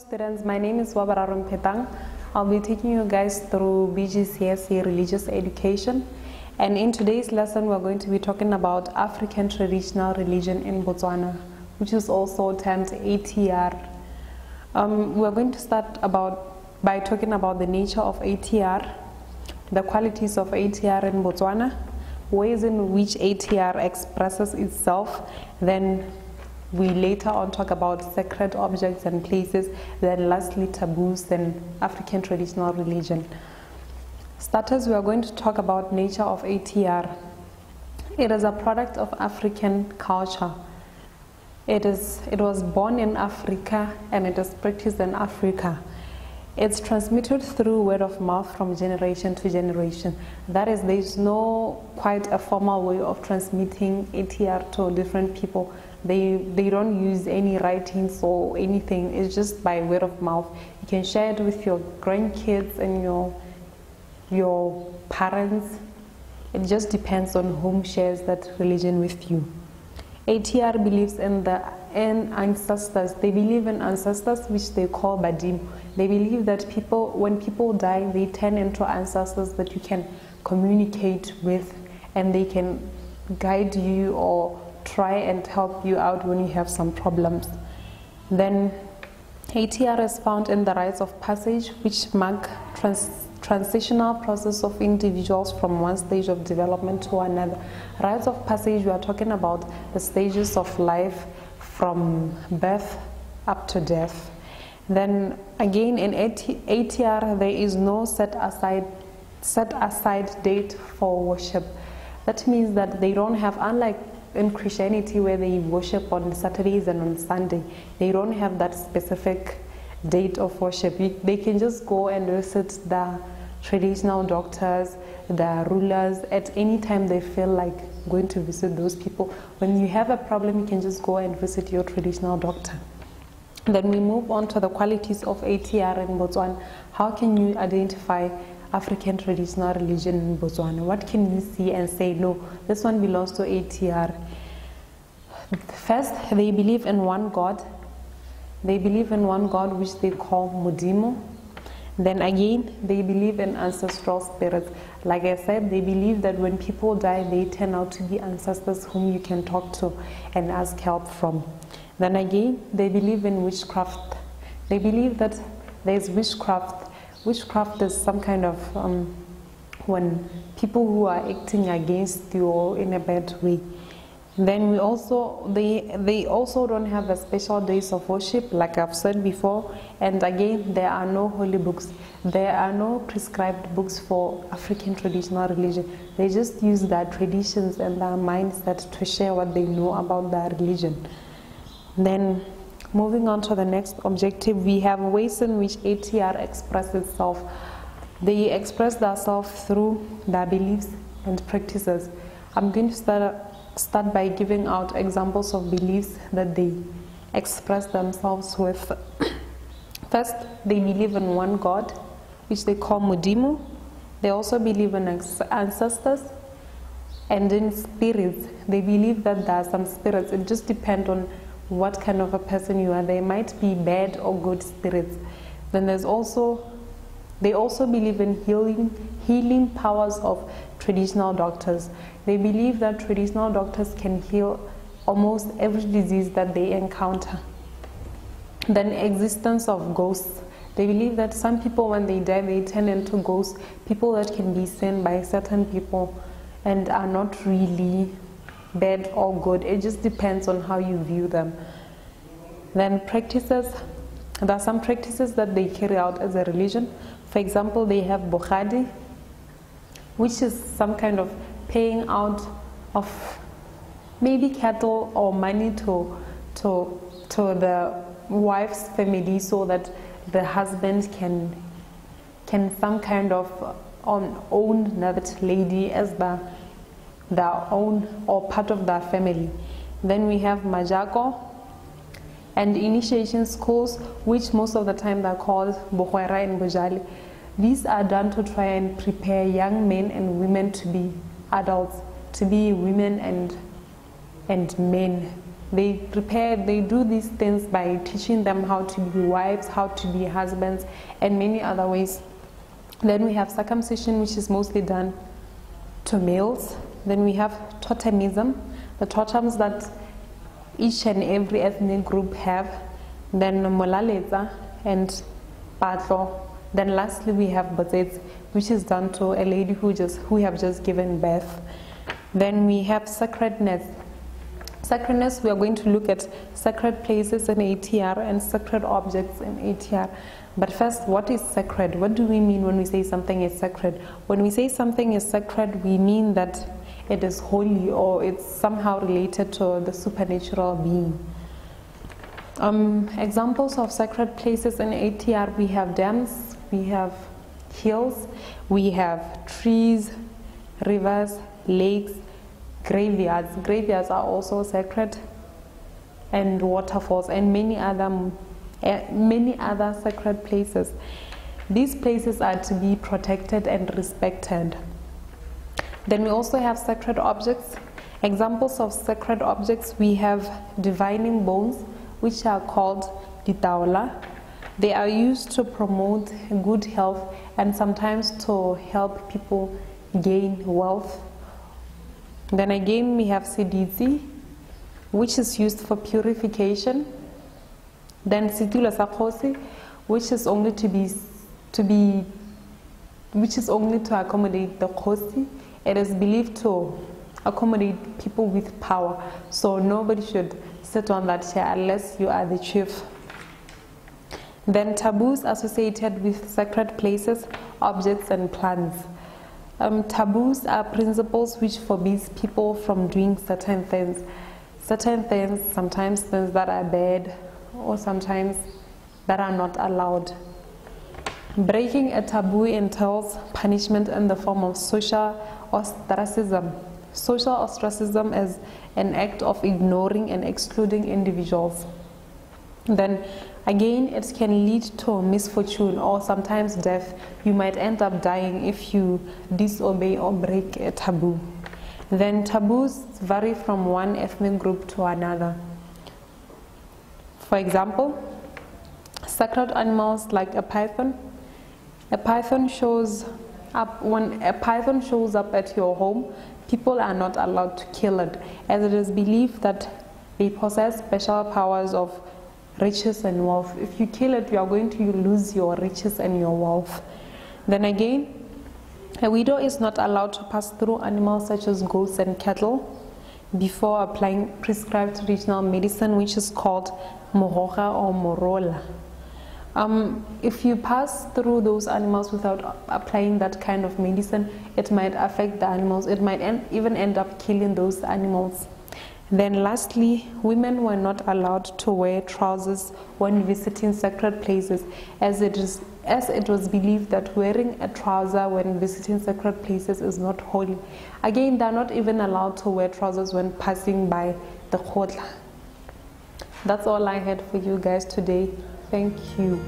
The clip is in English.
Students, my name is Wabararum Petang. I'll be taking you guys through BGCSE Religious Education, and in today's lesson we're going to be talking about African traditional religion in Botswana, which is also termed ATR. We're going to start by talking about the nature of ATR, the qualities of ATR in Botswana, ways in which ATR expresses itself, then we later on talk about sacred objects and places, then lastly taboos and African traditional religion. Starters, we are going to talk about nature of ATR. It is a product of African culture. It was born in Africa and it is practiced in Africa. It's transmitted through word of mouth from generation to generation. That is, there is no quite a formal way of transmitting ATR to different people. They don't use any writings or anything. It's just by word of mouth. You can share it with your grandkids and your parents. It just depends on whom shares that religion with you. ATR believes in ancestors. They believe in ancestors, which they call badim. They believe that when people die, they turn into ancestors that you can communicate with, and they can guide you or try and help you out when you have some problems. Then ATR is found in the rites of passage, which mark transitional process of individuals from one stage of development to another. Rites of passage, we are talking about the stages of life from birth up to death. Then again in ATR there is no set aside date for worship. That means that they don't have, unlike in Christianity where they worship on Saturdays and on Sunday, they don't have that specific date of worship. They can just go and visit the traditional doctors, the rulers, at any time they feel like going to visit those people. When you have a problem, you can just go and visit your traditional doctor. Then we move on to the qualities of ATR in Botswana. How can you identify African traditional religion in Botswana? What can you see and say, no, this one belongs to ATR? First, they believe in one God. They believe in one God, which they call Modimo. Then again, they believe in ancestral spirits. Like I said, they believe that when people die, they turn out to be ancestors whom you can talk to and ask help from. Then again, they believe in witchcraft. They believe that there's witchcraft. Witchcraft is some kind of when people who are acting against you or in a bad way. Then they also don't have a special days of worship, like I've said before. And again, there are no holy books. There are no prescribed books for African traditional religion. They just use their traditions and their mindset to share what they know about their religion. Then moving on to the next objective, we have ways in which ATR express itself. They express themselves through their beliefs and practices. I'm going to start by giving out examples of beliefs that they express themselves with. First, they believe in one God, which they call Modimo. They also believe in ancestors and in spirits. They believe that there are some spirits. It just depends on what kind of a person you are. They might be bad or good spirits. Then they also believe in healing powers of traditional doctors. They believe that traditional doctors can heal almost every disease that they encounter. Then existence of ghosts. They believe that some people, when they die, they turn into ghosts, people that can be seen by certain people and are not really bad or good. It just depends on how you view them. Then practices. There are some practices that they carry out as a religion. For example, they have bokhadi, which is some kind of paying out of maybe cattle or money to the wife's family, so that the husband can some kind of own that lady as their own or part of their family. Then we have Majago and initiation schools, which most of the time they're called Bohwera and Bojali. These are done to try and prepare young men and women to be adults, to be women and men They do these things by teaching them how to be wives, how to be husbands, and many other ways. Then we have circumcision, which is mostly done to males. Then we have totemism, the totems that each and every ethnic group have. Then molaletsa and patlo. Then lastly we have botsets, which is done to a lady who have just given birth. Then we have sacredness. Sacredness, we are going to look at sacred places in ATR and sacred objects in ATR. But first, what is sacred? What do we mean when we say something is sacred? When we say something is sacred, we mean that it is holy or it's somehow related to the supernatural being. Examples of sacred places in ATR, we have dams, we have hills, we have trees, rivers, lakes, graveyards. Graveyards are also sacred, and waterfalls, and many other sacred places. These places are to be protected and respected. Then we also have sacred objects. Examples of sacred objects, we have divining bones, which are called ditaola. They are used to promote good health and sometimes to help people gain wealth. Then again we have siditsi, which is used for purification. Then situlo sa kgosi, which is only to accommodate the kgosi. It is believed to accommodate people with power, so nobody should sit on that chair unless you are the chief. Then taboos associated with sacred places, objects and plants. Taboos are principles which forbids people from doing certain things. Sometimes things that are bad or sometimes that are not allowed. Breaking a taboo entails punishment in the form of social ostracism. Social ostracism is an act of ignoring and excluding individuals. Then again, it can lead to misfortune or sometimes death. You might end up dying if you disobey or break a taboo. Then taboos vary from one ethnic group to another. For example, sacred animals like a python. A python shows up when a python shows up at your home. People are not allowed to kill it, as it is believed that they possess special powers of riches and wealth. If you kill it, you are going to lose your riches and your wealth. Then again, a widow is not allowed to pass through animals such as goats and cattle before applying prescribed traditional medicine, which is called moroga or morola. If you pass through those animals without applying that kind of medicine, it might affect the animals. It might even end up killing those animals. Then lastly, women were not allowed to wear trousers when visiting sacred places, as it was believed that wearing a trouser when visiting sacred places is not holy. Again, they are not even allowed to wear trousers when passing by the khotla. That's all I had for you guys today. Thank you.